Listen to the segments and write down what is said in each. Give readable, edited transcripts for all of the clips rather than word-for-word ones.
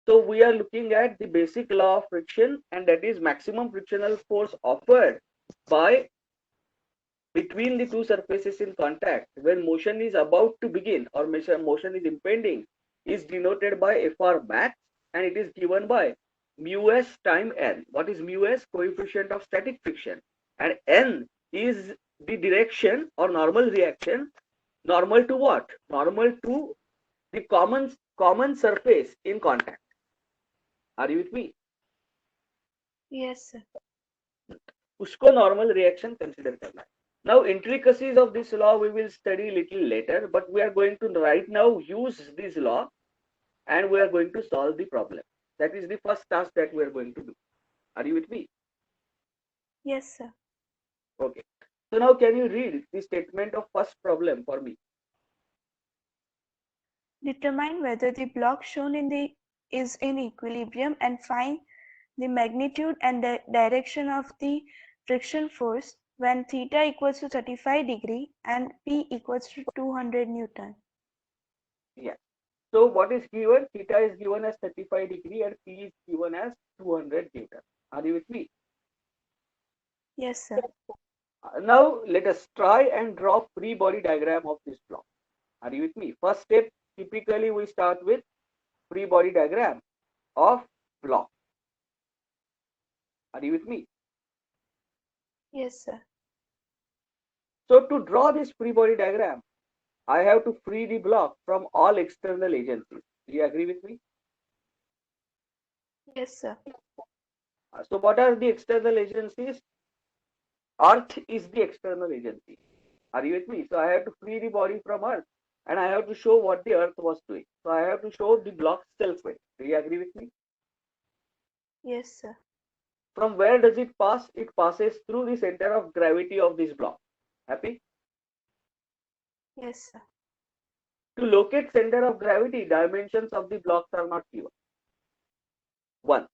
So we are looking at the basic law of friction, and that is maximum frictional force offered by between the two surfaces in contact when motion is about to begin or motion is impending is denoted by Fr max, and it is given by mu s time n. What is mu s? Coefficient of static friction, and n is the direction or normal reaction. Normal to what? Normal to the common surface in contact. Are you with me? Yes, sir. उसको normal reaction consider करना है. Now intricacies of this law we will study little later, but we are going to right now use this law and we are going to solve the problem. That is the first task that we are going to do. Are you with me? Yes, sir. Okay. So now can you read the statement of first problem for me? Determine whether the block shown in the is in equilibrium and find the magnitude and the direction of the friction force when theta equals to 35 degree and P equals to 200 Newton. Yeah. So what is given? Theta is given as 35 degree and P is given as 200 Newton. Are you with me? Yes, sir. Now let us try and draw free body diagram of this block. Are you with me? First step, typically we start with free body diagram of block. Are you with me? Yes, sir. So to draw this free body diagram, I have to free the block from all external agencies. Do you agree with me? Yes, sir. So what are the external agencies? Earth is the external agency. Are you with me? So I have to free the body from Earth and I have to show what the Earth was doing. So I have to show the block self-weight. Do you agree with me? Yes, sir. From where does it pass? It passes through the center of gravity of this block. Happy? Yes, sir. To locate center of gravity, dimensions of the blocks are not given. One.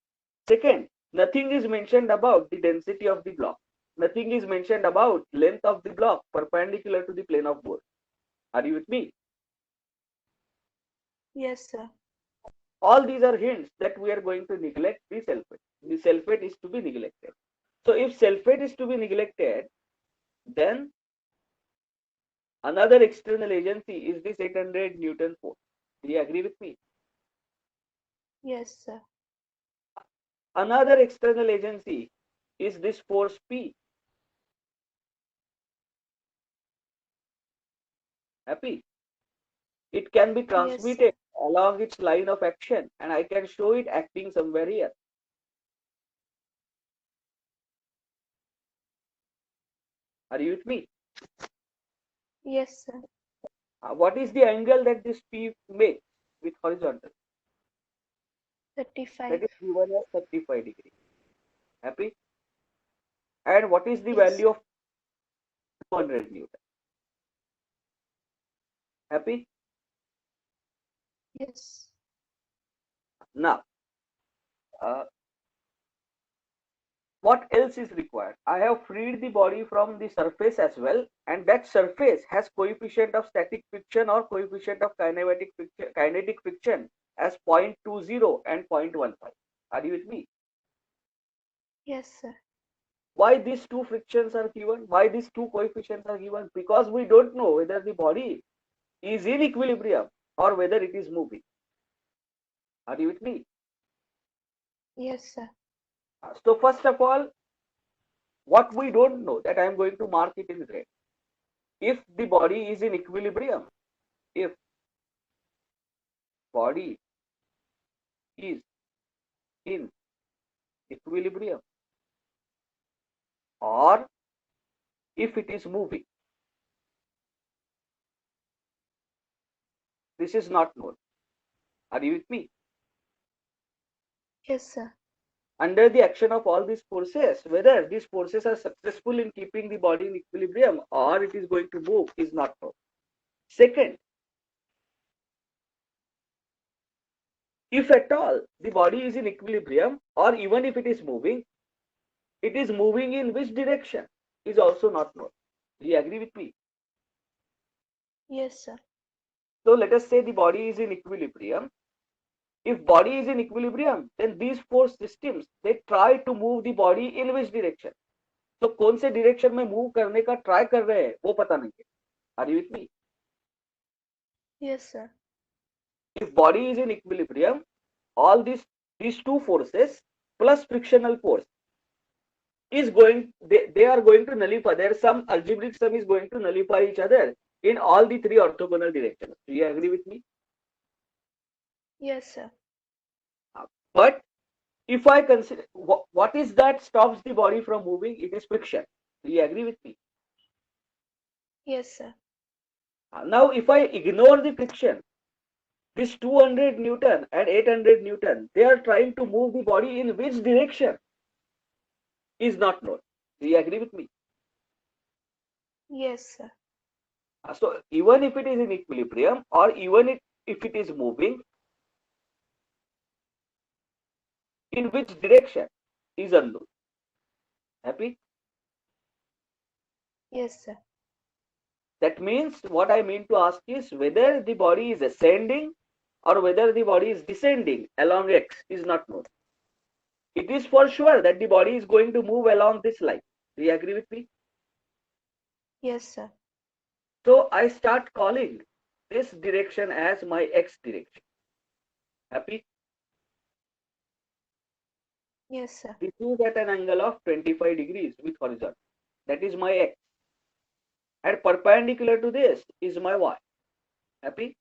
Second, nothing is mentioned about the density of the block. Nothing is mentioned about length of the block perpendicular to the plane of bore. Are you with me? Yes, sir. All these are hints that we are going to neglect the self-weight. The self-weight is to be neglected. So if self-weight is to be neglected, then another external agency is this 800 Newton force. Do you agree with me? Yes, sir. Another external agency is this force P. Happy? It can be Yes, sir. transmitted along its line of action and I can show it acting somewhere here. Are you with me? Yes, sir. What is the angle that this P makes with horizontal? That 35. is given as 35 degree. Happy? And what is the Yes, value sir. of 200 Newton? Happy? Yes. Now, uh, what else is required? I have freed the body from the surface as well, and that surface has coefficient of static friction or coefficient of kinetic friction as 0.20 and 0.15. Are you with me? Yes, sir. Why these two frictions are given? Why these two coefficients are given? Because we don't know whether the body is in equilibrium or whether it is moving. Are you with me? Yes, sir. So first of all, what we don't know, that I am going to mark it in red. If the body is in equilibrium, if body is in equilibrium or if it is moving, this is not known. Are you with me? Yes, sir. Under the action of all these forces, whether these forces are successful in keeping the body in equilibrium or it is going to move is not known. Second, if at all the body is in equilibrium or even if it is moving in which direction is also not known. Do you agree with me? Yes, sir. So let us say the body is in equilibrium. If body is in equilibrium, then these force systems, they try to move the body in which direction? तो कौन से direction में move करने का try कर रहे हैं वो पता नहीं है. Are you with me? Yes, sir. If body is in equilibrium, all these two forces plus frictional force is going, they are going to nullify, there some algebraic sum is going to nullify each other in all the three orthogonal directions. Do you agree with me? Yes, sir. But if I consider what is that stops the body from moving, it is friction. Do you agree with me? Yes, sir. Now if I ignore the friction, this 200 Newton and 800 Newton, they are trying to move the body in which direction is not known. Do you agree with me? Yes, sir. So even if it is in equilibrium or even if it is moving, in which direction is unknown. Happy? Yes, sir. That means what I mean to ask is whether the body is ascending or whether the body is descending along x is not known. It is for sure that the body is going to move along this line. Do you agree with me? Yes, sir. So I start calling this direction as my x direction. Happy? Yes, sir. This is at an angle of 25 degrees with horizon. That is my x. And perpendicular to this is my y. Happy?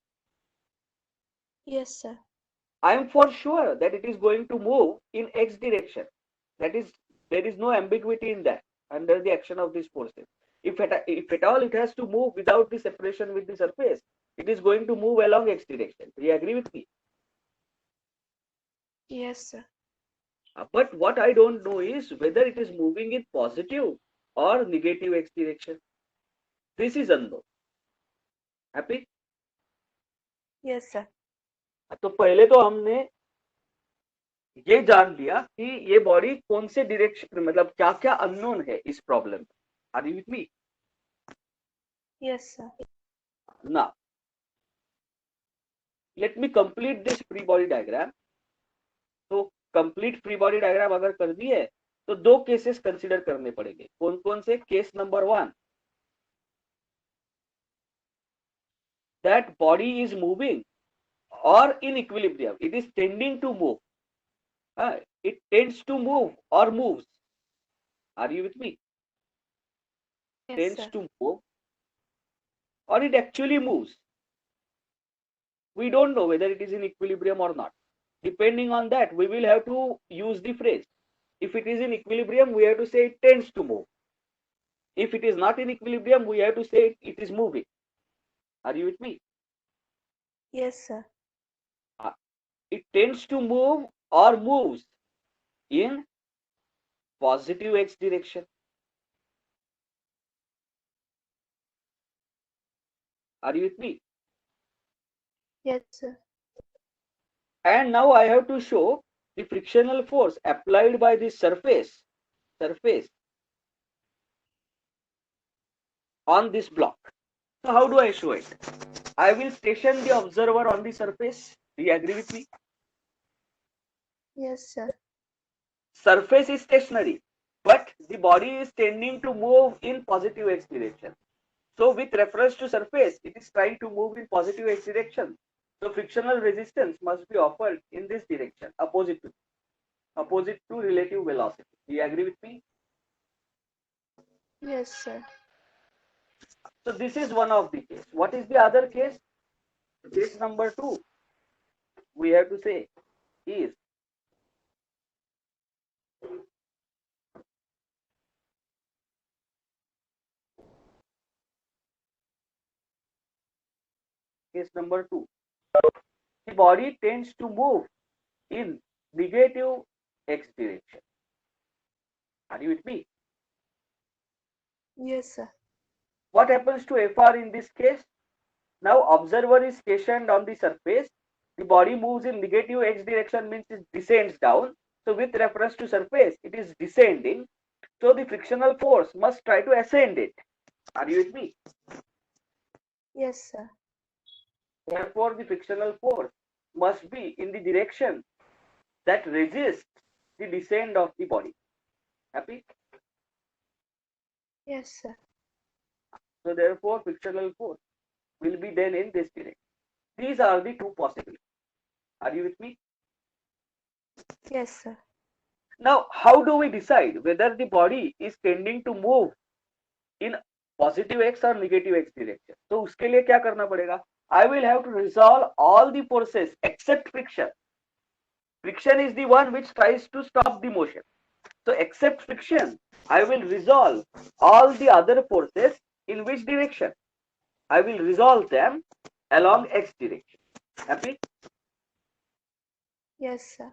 Yes, sir. I am for sure that it is going to move in x direction. That is, there is no ambiguity in that under the action of these forces. If at all it has to move without the separation with the surface, it is going to move along x direction. Do you agree with me? Yes, sir. But what I don't know is whether it is moving in positive or negative x direction. This is unknown. Happy? Yes, sir. तो पहले तो हमने ये जान लिया कि ये body कौन से डायरेक्शन, मतलब क्या क्या अननोन है इस प्रॉब्लम में. Are you with me? Yes, sir. Now let me complete this free body diagram. तो कंप्लीट फ्री बॉडी डायग्राम अगर कर दिए तो दो केसेस कंसीडर करने पड़ेंगे. कौन कौन से? Case number 1, that body is moving or in equilibrium, it is tending to move. It tends to move or moves. Are you with me? Yes, Tends sir. to move or it actually moves. We don't know whether it is in equilibrium or not. Depending on that, we will have to use the phrase. If it is in equilibrium, we have to say it tends to move. If it is not in equilibrium, we have to say it is moving. Are you with me? Yes, sir. It tends to move or moves in positive x direction. Are you with me? Yes, sir. And now I have to show the frictional force applied by the surface on this block. So how do I show it? I will station the observer on the surface. Do you agree with me? Yes, sir. Surface is stationary, but the body is tending to move in positive x direction. So with reference to surface, it is trying to move in positive x direction. So frictional resistance must be offered in this direction, opposite to relative velocity. Do you agree with me? Yes, sir. So this is one of the case. What is the other case? Case number 2, we have to say is case number 2. The body tends to move in negative x direction. Are you with me? Yes, sir. What happens to Fr in this case? Now observer is stationed on the surface. The body moves in negative x direction, means it descends down. So with reference to surface, it is descending. So the frictional force must try to ascend it. Are you with me? Yes, sir. Therefore, the frictional force must be in the direction that resists the descent of the body. Happy? Yes, sir. So therefore, frictional force will be then in this direction. These are the two possibilities. Are you with me? Yes, sir. Now, how do we decide whether the body is tending to move in positive x or negative x direction? तो उसके लिए क्या करना पड़ेगा? I will have to resolve all the forces except friction. Friction is the one which tries to stop the motion. So except friction, I will resolve all the other forces in which direction? I will resolve them along x direction. Happy? Yes, sir.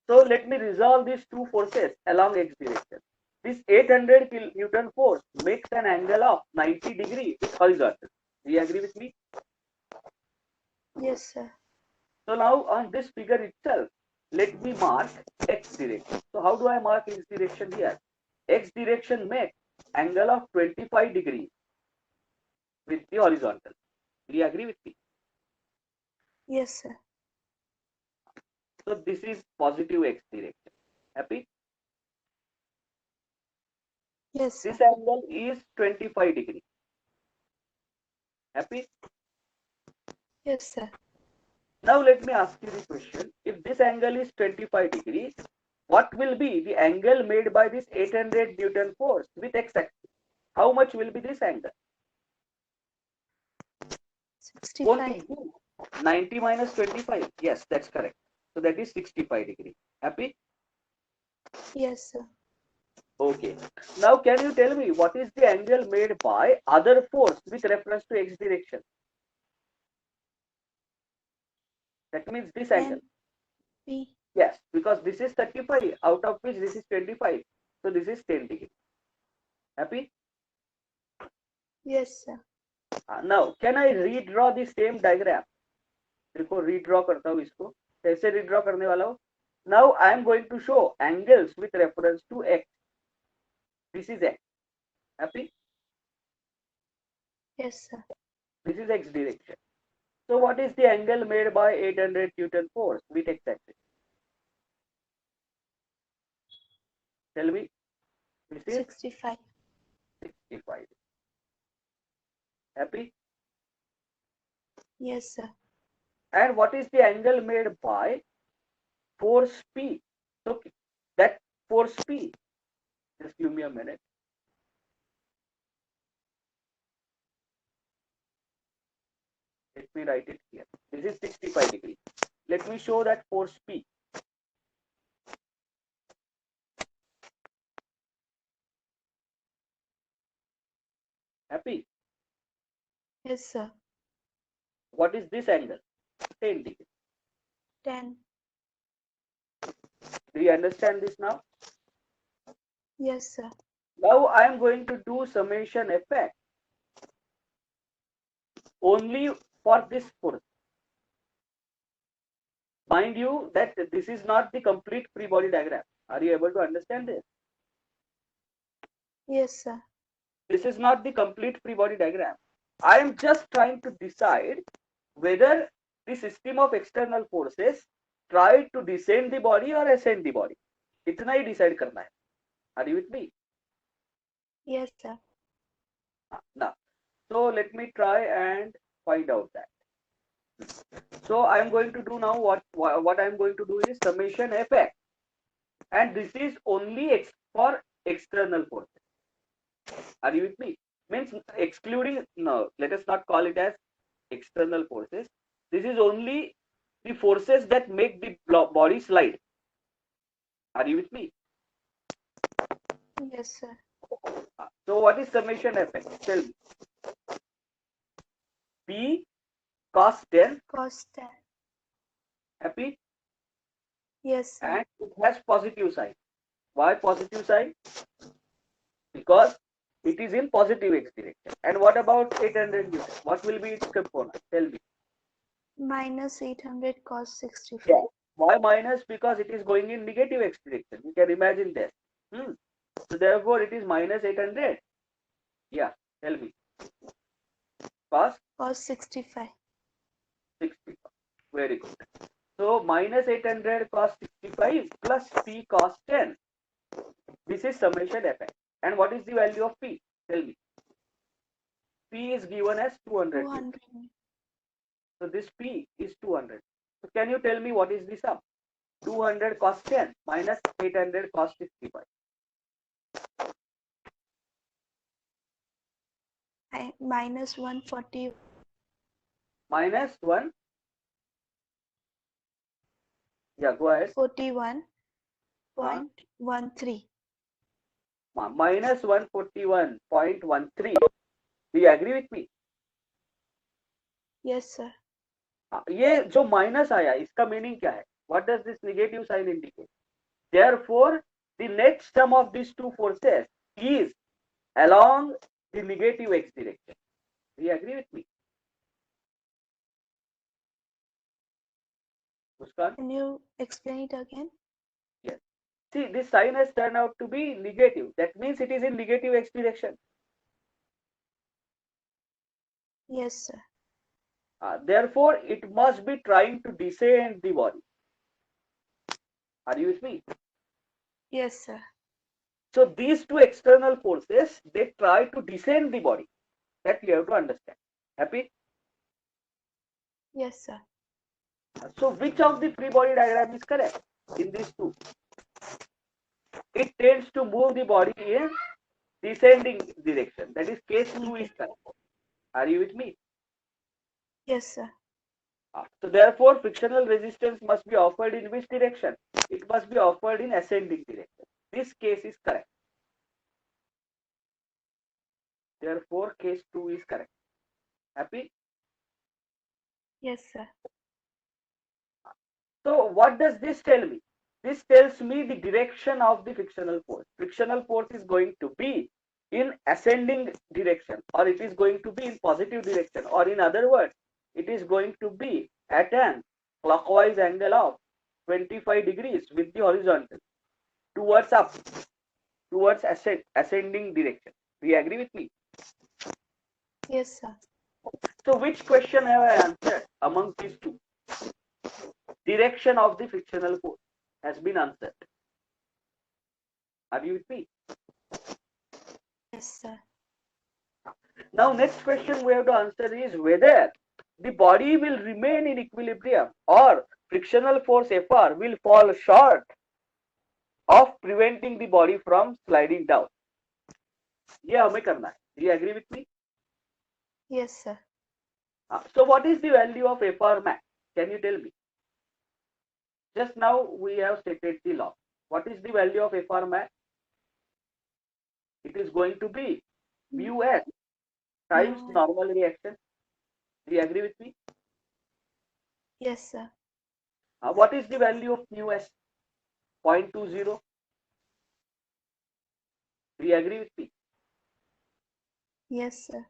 So let me resolve these two forces along x direction. This 800 Newton force makes an angle of 90 degree with horizontal. Do you agree with me? Yes, sir. So now on this figure itself, let me mark x direction. So how do I mark x direction here? X direction makes angle of 25 degrees with the horizontal. Do you agree with me? Yes, sir. So this is positive x direction. Happy? Yes, sir. This angle is 25 degrees. Happy? Yes, sir. Now let me ask you the question. If this angle is 25 degrees, what will be the angle made by this 800 Newton force with x-axis? How much will be this angle? 65. 90 minus 25. Yes, that's correct. So that is 65 degrees. Happy? Yes, sir. Okay. Now can you tell me what is the angle made by other force with reference to x direction? That means this angle. P. Yes, because this is 35, out of which this is 25. So this is 10 degrees. Happy? Yes, sir. Now, can I redraw the same diagram? देखो redraw करता हूँ इसको. कैसे redraw करने वाला हूँ? Now I am going to show angles with reference to x. This is x. Happy? Yes, sir. This is x direction. So what is the angle made by 800 Newton force with x axis? Tell me. This is 65. 65. Happy? Yes, sir. And what is the angle made by force P? So that force P, just give me a minute. Let me write it here. This is 65 degrees. Let me show that force P. Happy? Yes, sir. What is this angle? 10 degrees. 10. Do you understand this now? Yes, sir. Now I am going to do summation effect only for this force. Mind you that this is not the complete free body diagram. Are you able to understand this? Yes, sir. This is not the complete free body diagram. I am just trying to decide whether the system of external forces try to descend the body or ascend the body. इतना ही decide करना है. Are you with me? Yes, sir. Now, so let me try and find out that. So I am going to do now what I am going to do is summation effect, and this is only for external forces. Are you with me? Means excluding, no, let us not call it as external forces. This is only the forces that make the body slide. Are you with me? Yes, sir. So what is summation effect? Tell me. P cos 10. Cos 10. Happy? Yes, sir. And it has positive sign. Why positive sign? Because it is in positive x direction. And what about 800 Newton? What will be its component? Tell me. Minus 800 cos 65. Yeah. Why minus? Because it is going in negative x direction. You can imagine that. So therefore it is minus 800. Yeah, tell me. Cos Cos 65. 65. Very good. So minus 800 cos 65 plus P cos 10. This is summation Fn. And what is the value of P? Tell me. P is given as 200. 200. So this P is 200. So can you tell me what is the sum? 200 cos 10 minus 800 cos 65. Minus 140. Minus 1. Yeah, go ahead. 41.13. Minus 141.13. Do you agree with me? Yes, sir. ये जो minus आया इसका meaning क्या है? What does this negative sign indicate? Therefore, the net sum of these two forces is along the negative x direction. Do you agree with me? Muskan? Can you explain it again? Yes. See, this sign has turned out to be negative. That means it is in negative x direction. Yes, sir. Therefore, it must be trying to descend the body. Are you with me? Yes, sir. So these two external forces, they try to descend the body. That you have to understand. Happy? Yes, sir. So which of the free body diagram is correct in these two? It tends to move the body in descending direction. That is case 2 is correct. Are you with me? Yes, sir. So therefore, frictional resistance must be offered in which direction? It must be offered in ascending direction. This case is correct. Therefore, case 2 is correct. Happy? Yes, sir. So what does this tell me? This tells me the direction of the frictional force. Frictional force is going to be in ascending direction, or it is going to be in positive direction, or in other words, it is going to be at an clockwise angle of 25 degrees with the horizontal towards up, towards ascending direction. Do you agree with me? Yes, sir. So which question have I answered among these two? Direction of the frictional force has been answered. Are you with me? Yes, sir. Now next question we have to answer is whether the body will remain in equilibrium or frictional force Fr will fall short of preventing the body from sliding down. ये हमें करना है. Do you agree with me? Yes, sir. So what is the value of Fr max? Can you tell me? Just now we have stated the law. What is the value of Fr max? It is going to be mu s times Mu s. normal reaction. Do you agree with me? Yes, sir. What is the value of mu s? 0.20. Do you agree with me? Yes, sir.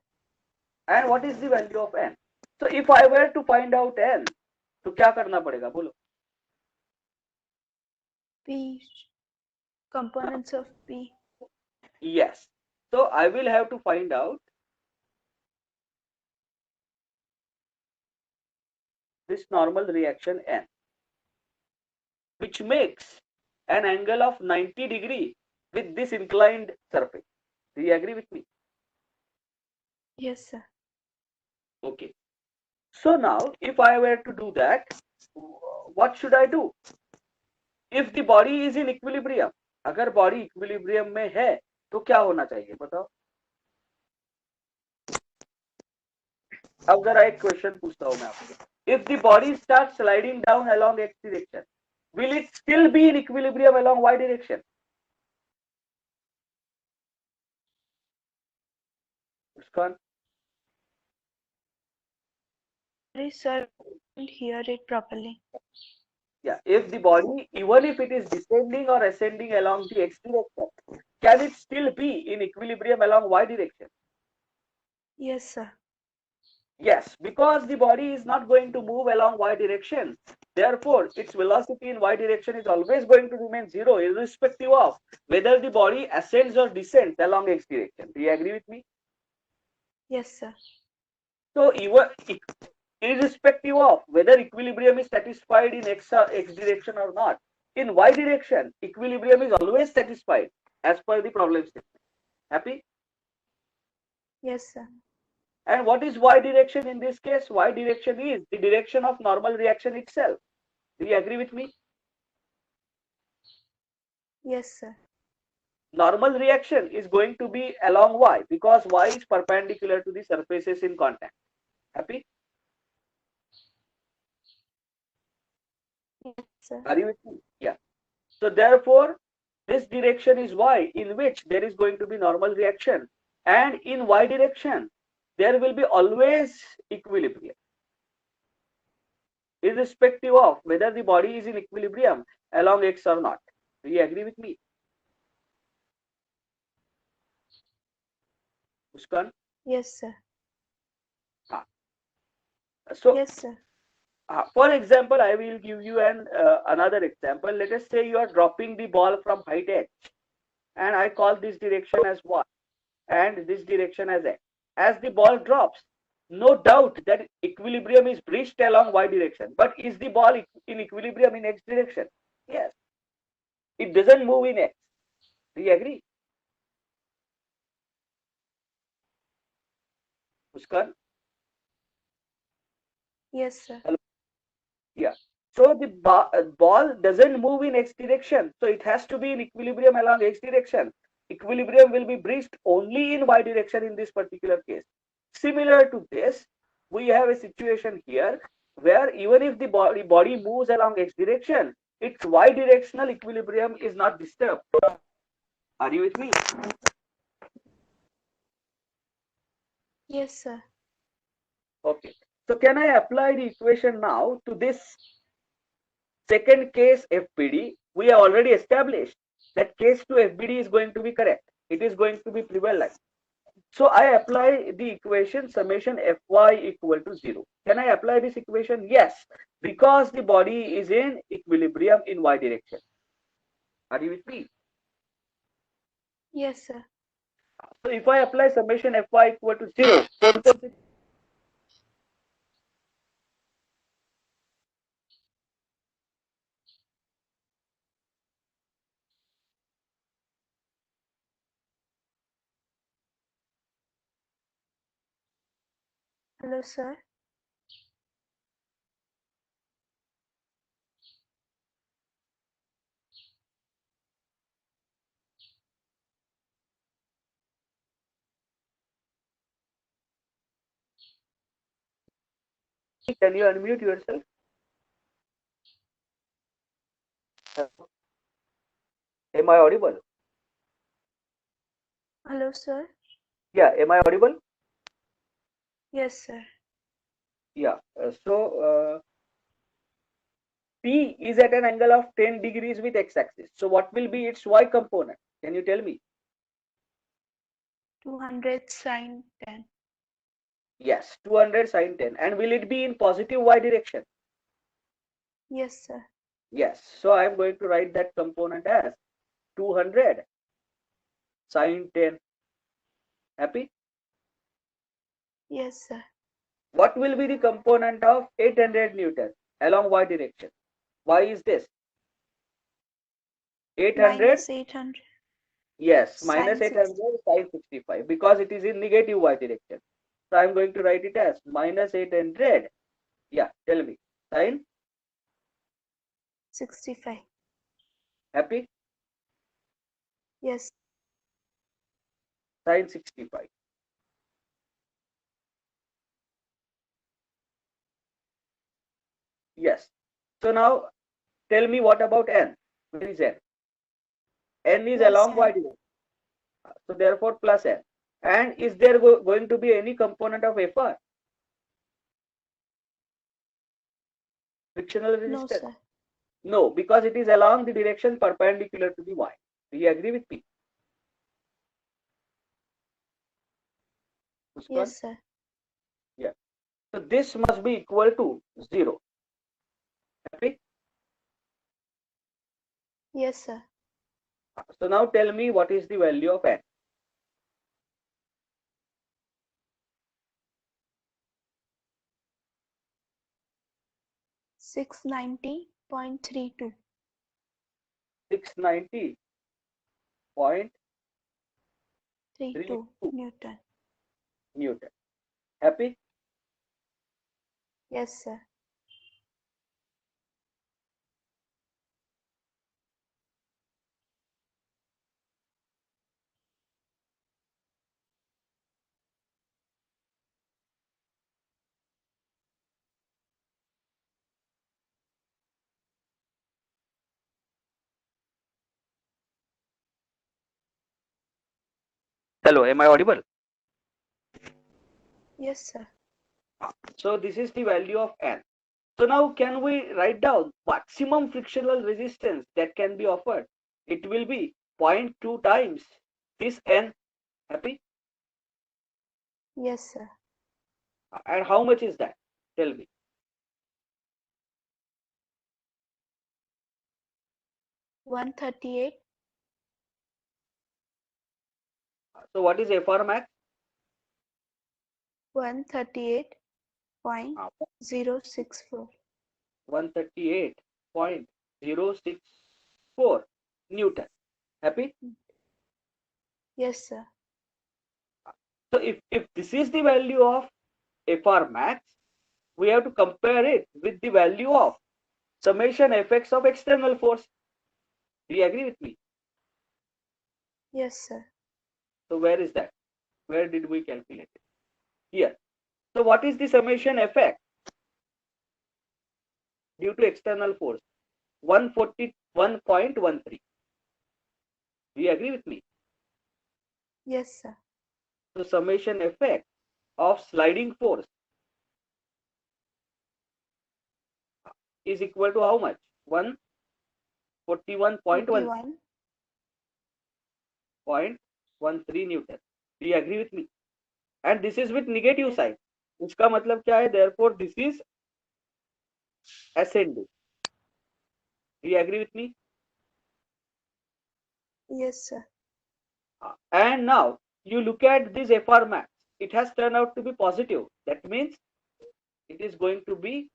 And what is the value of n? So if I were to find out n, तो क्या करना पड़ेगा बोलो? P. Components of P. Yes. So I will have to find out this normal reaction n, which makes an angle of 90 degree with this inclined surface. Do you agree with me? Yes, sir. Okay. So now if I were to do that, what should I do? If the body is in equilibrium, अगर body equilibrium में है तो क्या होना चाहिए बताओ? अब जरा एक क्वेश्चन पूछता हूं मैं आपसे. If the body starts sliding down along x direction, will it still be in equilibrium along y direction? Muskan? Sorry, sir. I didn't hear it properly. Yeah. If the body, even if it is descending or ascending along the x direction, can it still be in equilibrium along y direction? Yes, sir. Yes, because the body is not going to move along y direction. Therefore, its velocity in y direction is always going to remain zero, irrespective of whether the body ascends or descends along x direction. Do you agree with me? Yes, sir. So even irrespective of whether equilibrium is satisfied in x direction or not. In y direction, equilibrium is always satisfied as per the problem statement. Happy? Yes, sir. And what is y direction in this case? Y direction is the direction of normal reaction itself. Do you agree with me? Yes, sir. Normal reaction is going to be along y because y is perpendicular to the surfaces in contact. Happy? Yes, sir. Are you with me? Yeah. So therefore, this direction is y, in which there is going to be normal reaction, and in y direction there will be always equilibrium, irrespective of whether the body is in equilibrium along x or not. Do you agree with me, Muskan? Yes, sir. So Yes, sir. for example, I will give you another example. Let us say you are dropping the ball from height h, and I call this direction as y and this direction as x. As the ball drops, no doubt that equilibrium is breached along y direction. But is the ball in equilibrium in x direction? Yes. It doesn't move in x. Do you agree, Muskan? Yes, sir. Hello? Yeah. So the ball doesn't move in x direction. So it has to be in equilibrium along x direction. Equilibrium will be breached only in y direction in this particular case. Similar to this, we have a situation here where even if the body moves along x direction, its y directional equilibrium is not disturbed. Are you with me? Yes, sir. Okay. So can I apply the equation now to this second case FBD? We have already established that case 2 FBD is going to be correct. It is going to be prevalent. So I apply the equation summation Fy equal to 0. Can I apply this equation? Yes, because the body is in equilibrium in y direction. Are you with me? Yes, sir. So if I apply summation Fy equal to 0, Hello, sir. can you unmute yourself? Am I audible? Hello, sir. Yeah, am I audible? Yes, sir. Yeah. P is at an angle of 10 degrees with x-axis. So what will be its y component? Can you tell me? 200 sine 10. Yes, 200 sine 10. And will it be in positive y direction? Yes, sir. Yes. So I am going to write that component as 200 sine 10. Happy? Yes, sir. What will be the component of 800 Newton along y direction? Y is this? 800? Minus 800 Yes, minus sine 800 60. sine 65 because it is in negative y direction. So I am going to write it as minus 800. Yeah, tell me. Sine? 65. Happy? Yes. Sine 65. Yes. So now tell me what about n? Where is n? N is Plus along y n. direction. So therefore plus n. And is there going to be any component of Fr? Frictional No, resistance? sir. No, because it is along the direction perpendicular to the y. Do you agree with me, Muskan? Yes, sir. Yeah. So this must be equal to 0. Happy? Yes, sir. So now tell me what is the value of n? 690.32. 690.32 Newton. Newton. Happy? Yes, sir. Hello, am I audible? Yes, sir. So this is the value of N. So now can we write down maximum frictional resistance that can be offered? It will be 0.2 times this N. Happy? Yes, sir. And how much is that? Tell me. 138. So what is FR max? 138.064. 138.064 Newton. Happy? Yes, sir. So if this is the value of FR max, we have to compare it with the value of summation effects of external force. Do you agree with me? Yes, sir. So where is that? Where did we calculate it? Here. So what is the summation effect due to external force? 141.13. Do you agree with me? Yes, sir. So summation effect of sliding force is equal to how much? 141.13 Newton. Do you agree with me? And this is with negative Yes. sign. उसका मतलब क्या है? Therefore, this is ascending. Do you agree with me? Yes, sir. And now you look at this FR max. It has turned out to be positive. That means it is going to be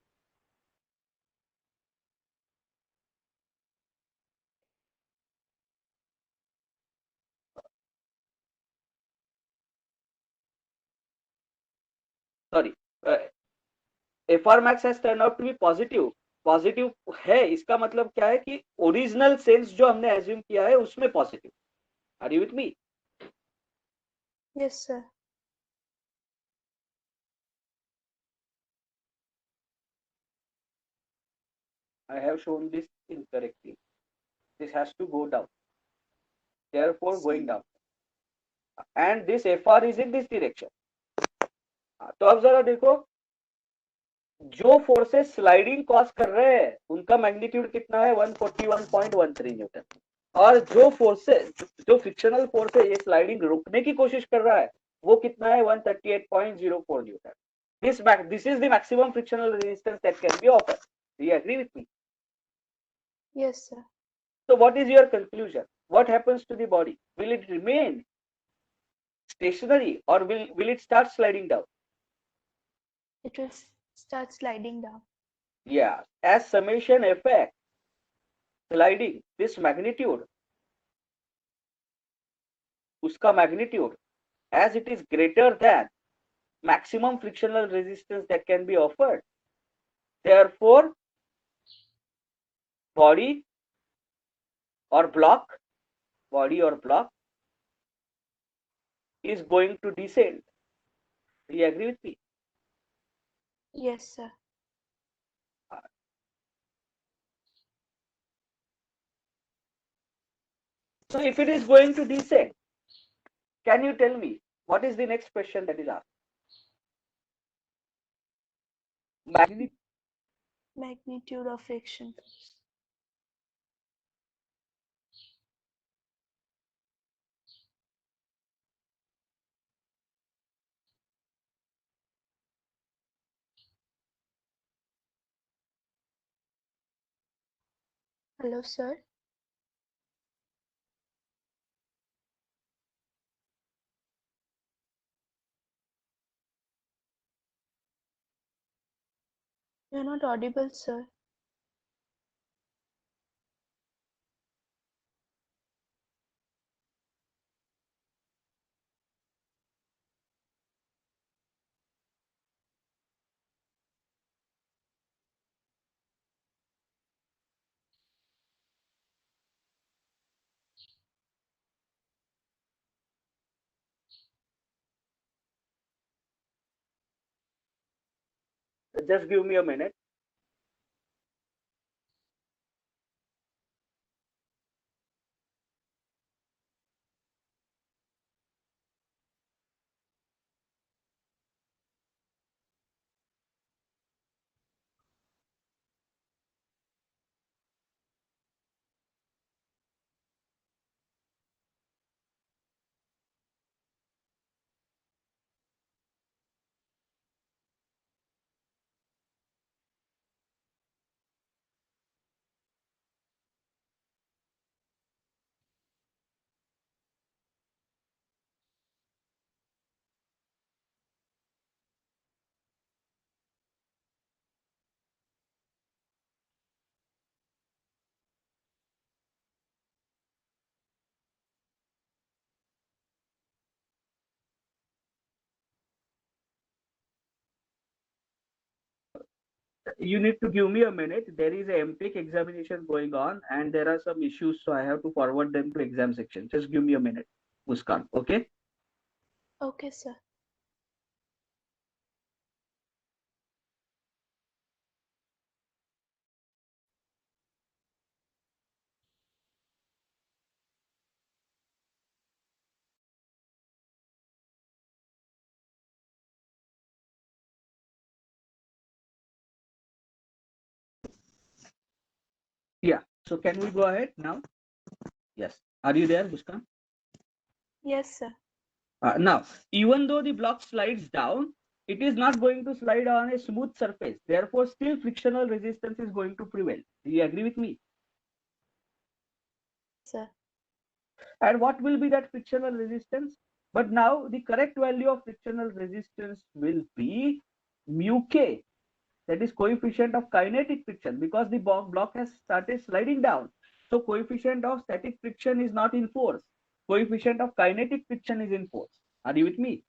sorry. FR max has turned out to be positive. Positive है इसका मतलब क्या है कि original sense जो हमने assume किया है उसमें positive. Are you with me? Yes, sir. I have shown this incorrectly. This has to go down. Therefore, going down. And this FR is in this direction. तो अब जरा देखो जो फोर्सेस स्लाइडिंग कॉज कर रहे हैं उनका मैग्नीट्यूड कितना है? 141.13 न्यूटन. और जो फोर्सेस जो फ्रिक्शनल फोर्स है ये स्लाइडिंग रोकने की कोशिश कर रहा है वो कितना है? 138.04 Newton. This is the maximum frictional resistance that can be offered. Do you agree with me? Yes, sir. So what is your conclusion? What happens to the body? Will it remain stationary or will it start sliding down? It will start sliding down. Yeah, as summation effect sliding this magnitude, uska magnitude, as it is greater than maximum frictional resistance that can be offered, therefore body or block is going to descend. Do you agree with me? Yes, sir. So if it is going to descend, can you tell me what is the next question that is asked? Magnitude of friction. Hello, sir. You're not audible, sir. Just give me a minute. You need to give me a minute. There is a MTech examination going on and there are some issues, so I have to forward them to exam section. Just give me a minute, Muskan. Okay? Okay, sir. Yeah. So can we go ahead now? Yes. Are you there, Muskan? Yes, sir. Now, even though the block slides down, it is not going to slide on a smooth surface. Therefore, still frictional resistance is going to prevail. Do you agree with me? Sir. And what will be that frictional resistance? But now the correct value of frictional resistance will be mu k, that is coefficient of kinetic friction, because the block has started sliding down. So coefficient of static friction is not in force. Coefficient of kinetic friction is in force. Are you with me?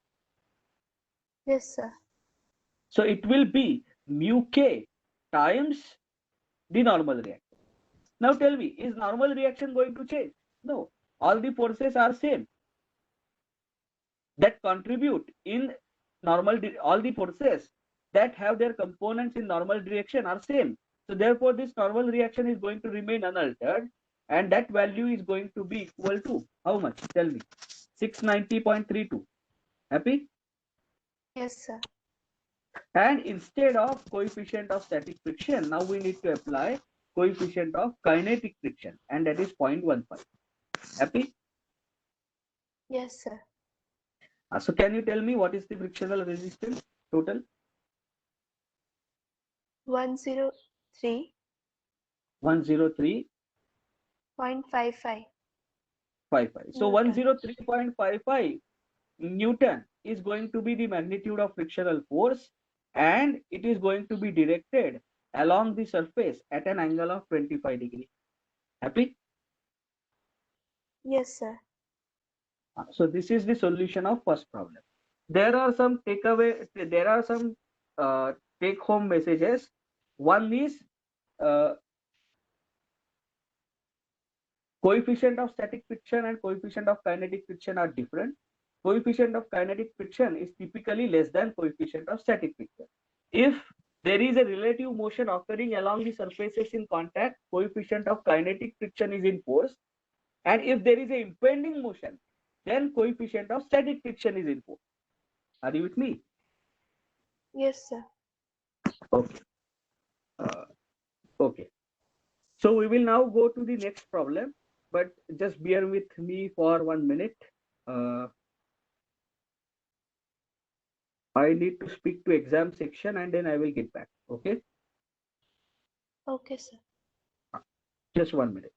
Yes, sir. So it will be mu k times the normal reaction. Now tell me, is normal reaction going to change? No. All the forces are same that contribute in normal, all the forces that have their components in normal direction are same. So therefore, this normal reaction is going to remain unaltered, and that value is going to be equal to how much? Tell me. 690.32. Happy? Yes, sir. And instead of coefficient of static friction, now we need to apply coefficient of kinetic friction, and that is 0.15. Happy? Yes, sir. So can you tell me what is the frictional resistance total? 103.55. 103.55. So Newton. 103.55 Newton is going to be the magnitude of frictional force, and it is going to be directed along the surface at an angle of 25 degrees. Happy? Yes, sir. So this is the solution of first problem. There are some take home messages. One is uh, coefficient of static friction and coefficient of kinetic friction are different. Coefficient of kinetic friction is typically less than coefficient of static friction. If there is a relative motion occurring along the surfaces in contact, coefficient of kinetic friction is in force. And if there is a impending motion, then coefficient of static friction is in force. Are you with me? Yes, sir. Okay. Uh, okay. So we will now go to the next problem, but just bear with me for 1 minute. Uh, I need to speak to exam section and then I will get back. Okay. Okay, sir. Just 1 minute.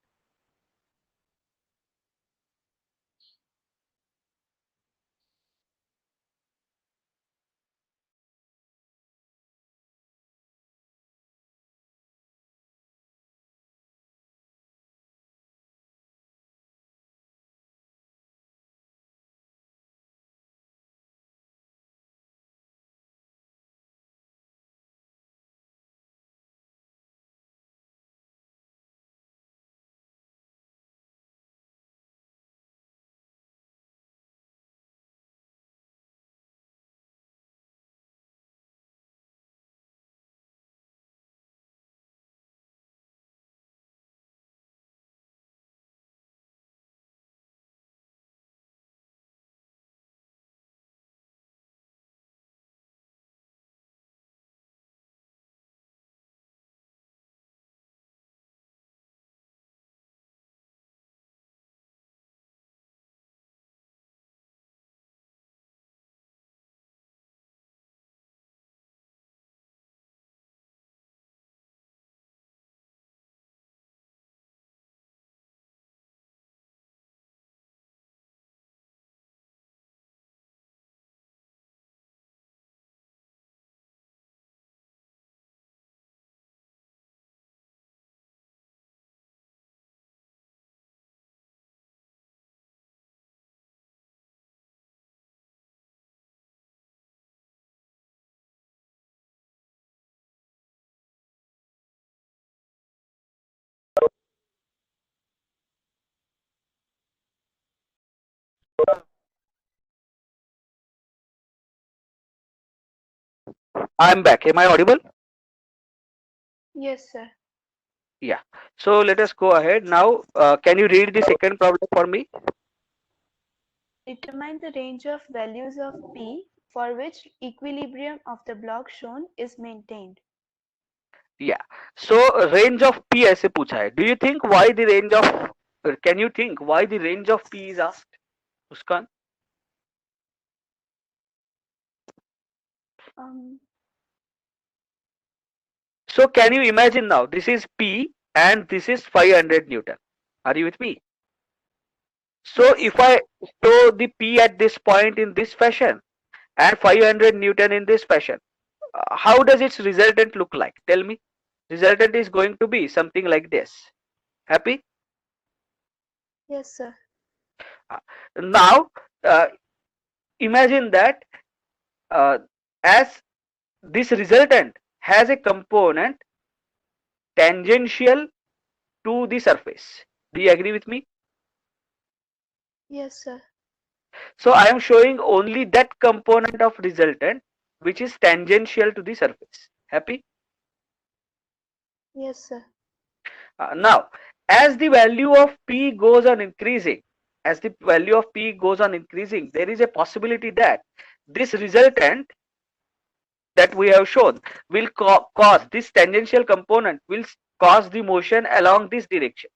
I'm back. Am I audible? Yes, sir. Yeah. So let us go ahead now. Can you read the second problem for me? Determine the range of values of P for which equilibrium of the block shown is maintained. Yeah. So range of P ऐसे पूछा है. Do you think why the range of? Can you think why the range of P is asked? Muskan. Um, So can you imagine now? This is P and this is 500 Newton. Are you with me? So yes, if sir. I store the P at this point in this fashion and 500 Newton in this fashion, how does its resultant look like? Tell me. Resultant is going to be something like this. Happy? Yes, sir. Uh, Now, uh, imagine that uh, as this resultant has a component tangential to the surface. Do you agree with me? Yes, sir. So I am showing only that component of resultant which is tangential to the surface. Happy? Yes, sir. Now, as the value of P goes on increasing, as the value of P goes on increasing, there is a possibility that this resultant that we have shown will cause this tangential component will cause the motion along this direction.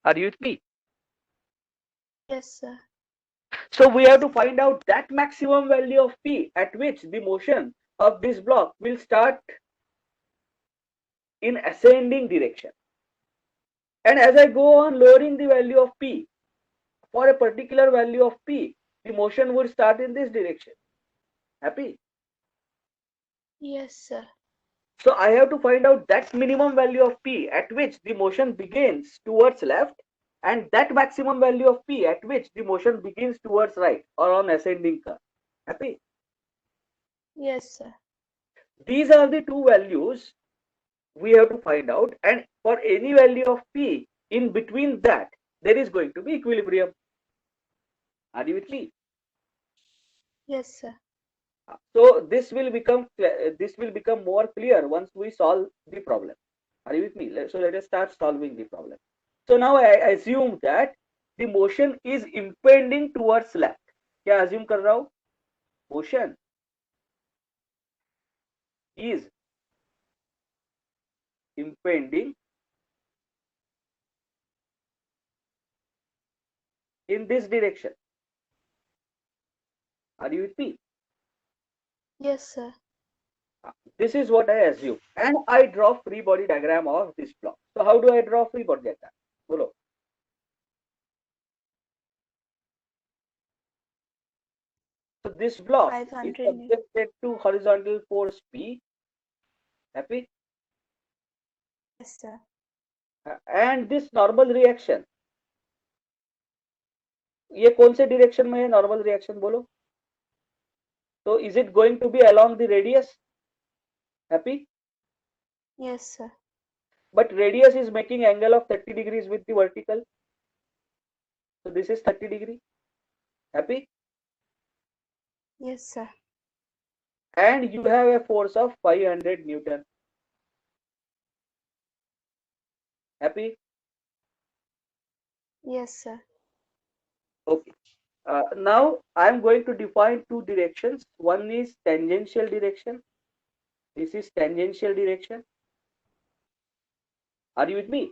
Are you with me? Yes, sir. So we have to find out that maximum value of P at which the motion of this block will start in ascending direction. And as I go on lowering the value of P, for a particular value of P, the motion would start in this direction. Happy? Yes, sir. So I have to find out that minimum value of P at which the motion begins towards left and that maximum value of P at which the motion begins towards right or on ascending curve. Happy? Yes, sir. These are the two values we have to find out, and for any value of P in between that there is going to be equilibrium. Are you with me? Yes, sir. So this will become more clear once we solve the problem. Are you with me? So let us start solving the problem. So now I assume that the motion is impending towards left. क्या assume कर रहा हूँ? Motion is impending in this direction. Are you with me? Yes, sir. This is what I assume, and I draw free body diagram of this block. So how do I draw free body diagram? Bolo. So this block is 500 Newton. subjected to horizontal force P. Happy? Yes, sir. And this normal reaction, ये कौन से direction में है normal reaction बोलो? So is it going to be along the radius? Happy? Yes, sir. But radius is making angle of 30 degrees with the vertical. So this is 30 degree. Happy? Yes, sir. And you have a force of 500 Newton. Happy? Yes, sir. Okay. Now I am going to define two directions. One is tangential direction. This is tangential direction. Are you with me?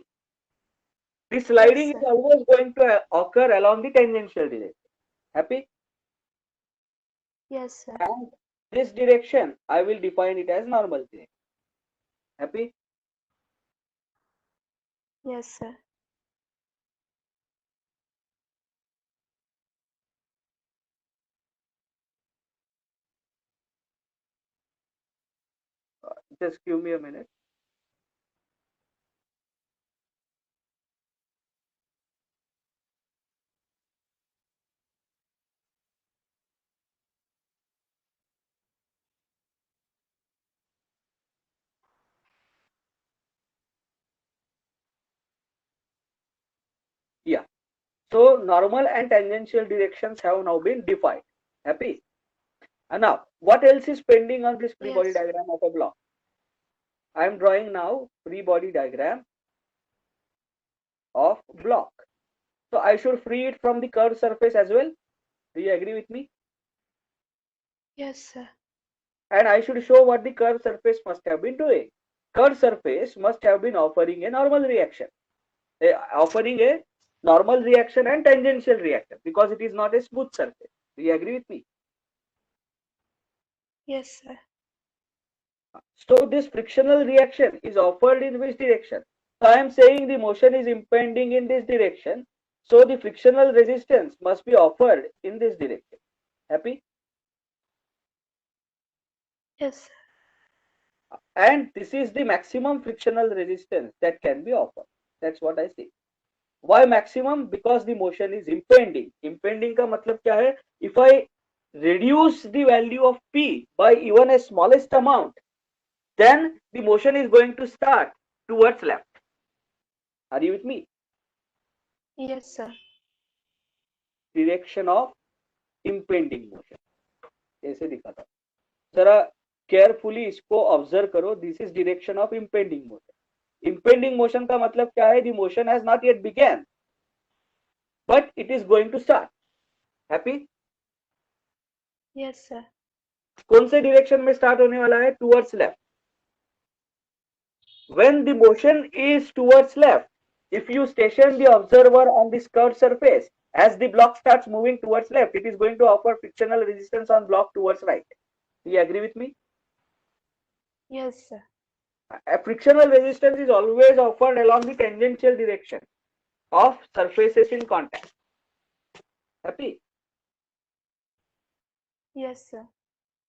This Yes, sliding is sir. always going to occur along the tangential direction. Happy? Yes, sir. And this direction, I will define it as normal direction. Happy? Yes, sir. Just give me a minute. Yeah. So normal and tangential directions have now been defined. Happy? And now What else is pending on this free body Yes. diagram of a block? I am drawing now free body diagram of block. So I should free it from the curved surface as well. Do you agree with me? Yes, sir. And I should show what the curved surface must have been doing. Curved surface must have been offering a normal reaction, offering a normal reaction and tangential reaction, because it is not a smooth surface. Do you agree with me? Yes, sir. So this frictional reaction is offered in which direction? So I am saying the motion is impending in this direction. So the frictional resistance must be offered in this direction. Happy? Yes, sir. And this is the maximum frictional resistance that can be offered. That's what I say. Why maximum? Because the motion is impending. Impending का मतलब क्या है? If I reduce the value of P by even a smallest amount, then the motion is going to start towards left. Are you with me? Yes, sir. Direction of impending motion. ऐसे दिखा था. जरा carefully इसको observe करो. This is direction of impending motion. Impending motion का मतलब क्या है? The motion has not yet began, but it is going to start. Happy? Yes, sir. कौन से डायरेक्शन में स्टार्ट होने वाला है? Towards left. When the motion is towards left, if you station the observer on this curved surface, as the block starts moving towards left, it is going to offer frictional resistance on block towards right. Do you agree with me? Yes, sir. A frictional resistance is always offered along the tangential direction of surfaces in contact. Happy? Yes, sir.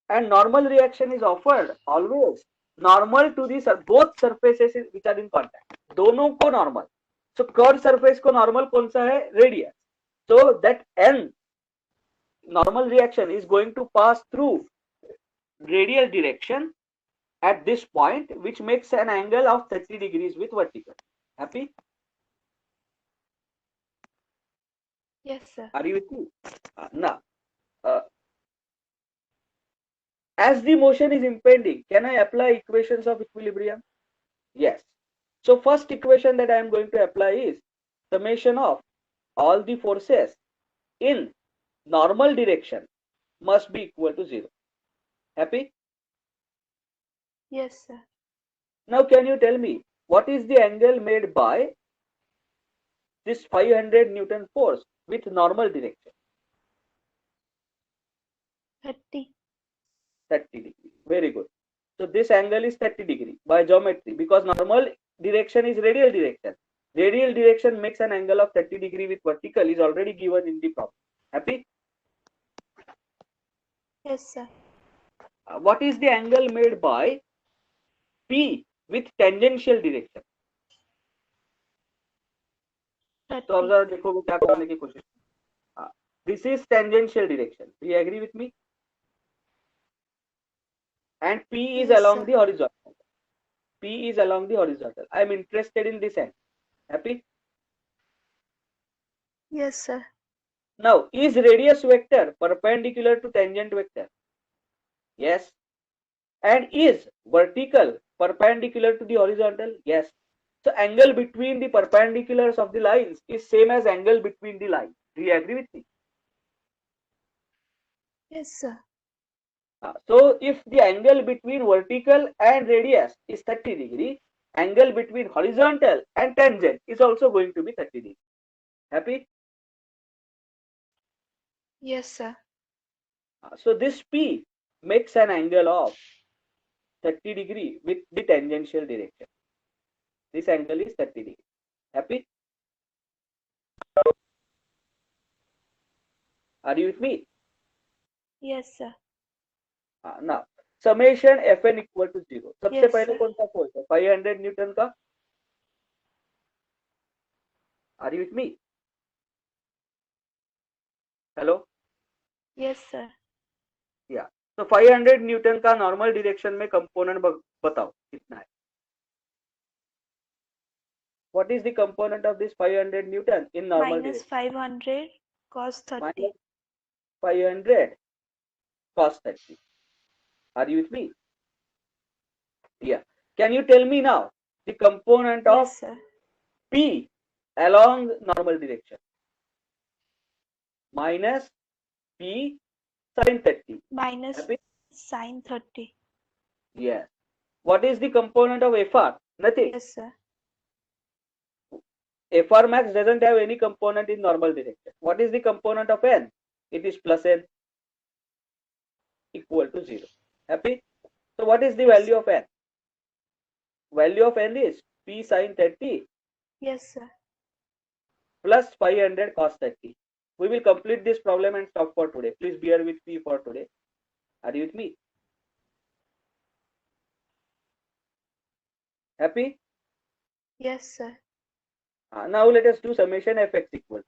And normal reaction is offered always normal to the both surfaces which are in contact. दोनों को normal. So curved surface को normal कौन सा है? Radius. So that n normal reaction is going to pass through radial direction at this point, which makes an angle of 30 degrees with vertical. Happy? Yes, sir. Are you with me? Now, as the motion is impending, can I apply equations of equilibrium? Yes. So first equation that I am going to apply is summation of all the forces in normal direction must be equal to 0. Happy? Yes, sir. Now can you tell me what is the angle made by this 500 Newton force with normal direction? 30. 30 degree. Very good. So this angle is 30 degree by geometry, because normal direction is radial direction. Radial direction makes an angle of 30 degree with vertical is already given in the problem. Happy? Yes, sir. What is the angle made by P with tangential direction? तो अब 30. जरा देखो वो क्या करने की कोशिश. This is tangential direction. Do you agree with me? And P is Yes, along sir. the horizontal. P is along the horizontal. I am interested in this end. Happy? Yes, sir. Now, is radius vector perpendicular to tangent vector? Yes. And is vertical perpendicular to the horizontal? Yes. So angle between the perpendiculars of the lines is same as angle between the lines. Do you agree with me? Yes, sir. So if the angle between vertical and radius is 30 degree, angle between horizontal and tangent is also going to be 30 degree. Happy? Yes, sir. So this P makes an angle of 30 degree with the tangential direction. This angle is 30 degree. Happy? Are you with me? Yes, sir. Now summation Fn equal to 0. सबसे Yes, पहले sir. कौन सा force है? 500 Newton का. Are you with me? Hello? Yes, sir. Yeah. So 500 Newton का normal direction में component बताओ कितना है? What is the component of this 500 Newton in normal Minus direction? 500 cos 30. Minus 500 cos 30. Are you with me? Yeah. Can you tell me now the component of Yes, sir. P along normal direction? Minus P sin 30. Minus Happy? sine 30. Yeah. What is the component of FR? Nothing. Yes, sir. FR max doesn't have any component in normal direction. What is the component of N? It is plus N equal to 0. Happy? So what is the Yes, value of N? Value of N is P sin 30 yes, sir. plus 500 cos 30. We will complete this problem and stop for today. Please bear with me for today. Are you with me? Happy? Yes, sir. Now let us do summation fx equal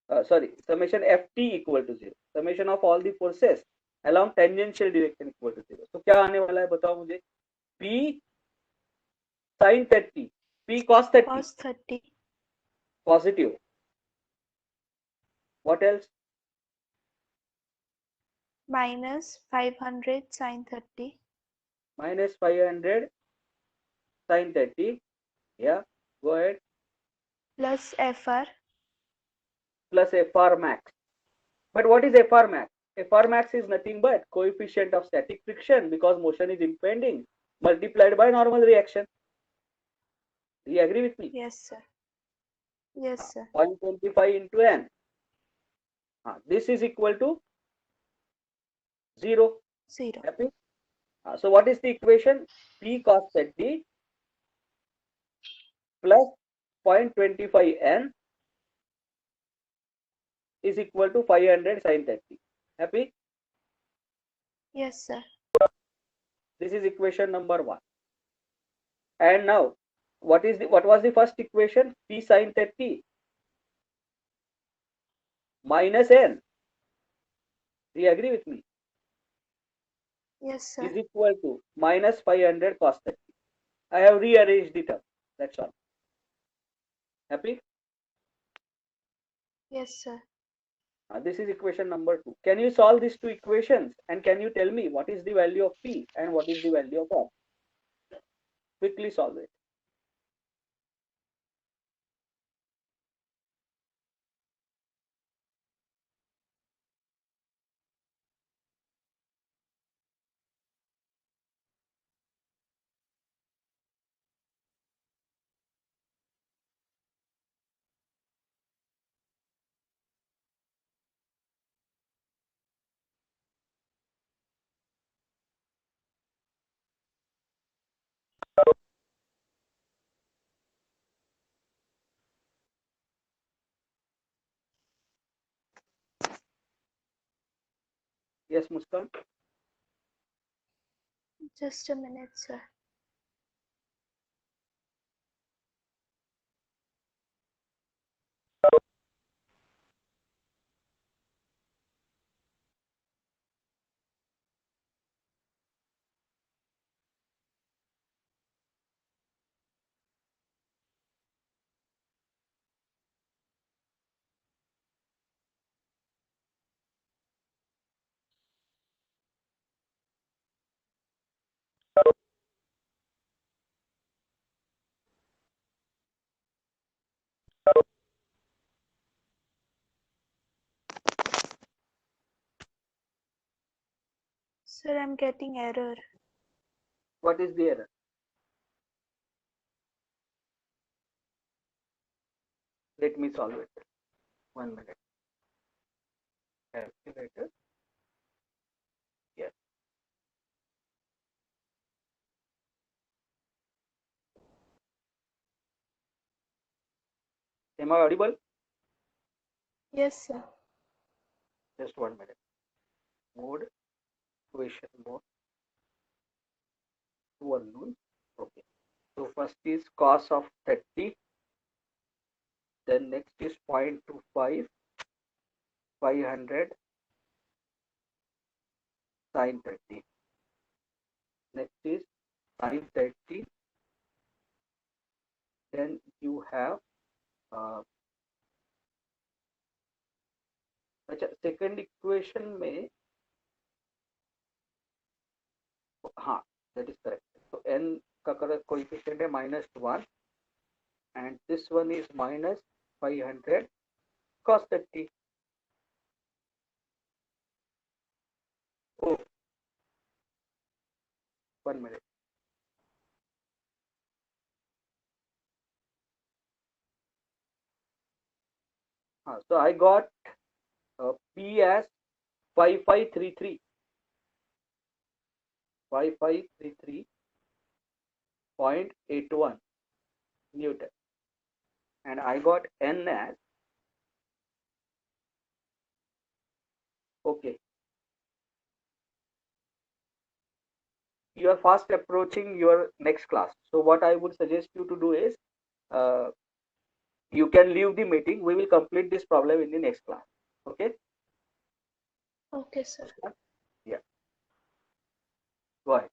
to summation ft equal to 0. Summation of all the forces along tangential direction equal to 0. तो क्या आने वाला है बताओ मुझे. P sin 30, P cos 30, Cos 30 positive. What else? minus 500 sine 30 Minus 500 sin 30. Yeah, go ahead. plus FR Plus Fr max. But what is Fr max? Fr max is nothing but coefficient of static friction because motion is impending multiplied by normal reaction. Do you agree with me? Yes, sir. Yes, sir. 0.25 into n. This is equal to 0. 0. Happy? So what is the equation? P cos 30 plus 0.25 n is equal to 500 sin 30. Happy? Yes, sir. This is equation number 1. And now, what was the first equation? P sin 30 minus n. Do you agree with me? Yes, sir. Is equal to minus 500 cos 30. I have rearranged the term. That's all. Happy? Yes, sir. This is equation number 2. Can you solve these two equations and can you tell me what is the value of P and what is the value of R? Quickly solve it. Yes, Muskan. Just a minute, sir. Sir, I'm getting error. What is the error? Let me solve it. 1 minute. Calculator. Yes. Am I audible? Yes, sir. Just 1 minute. Mode, equation mode, 2 unknown. Okay. So first is cos of 30. Then next is 0.25, 500 sin 30. Next is sin 30. Then you have अच्छा second equation में हाँ, that is correct. So n का coefficient है -1 and this one is -500 cos 30. Oh, 1 minute. So I got P as 5533 5533.81 Newton, and I got N as, okay, you are fast approaching your next class. So what I would suggest you to do is, you can leave the meeting. We will complete this problem in the next class. Okay? Okay, sir. Yeah. Go ahead.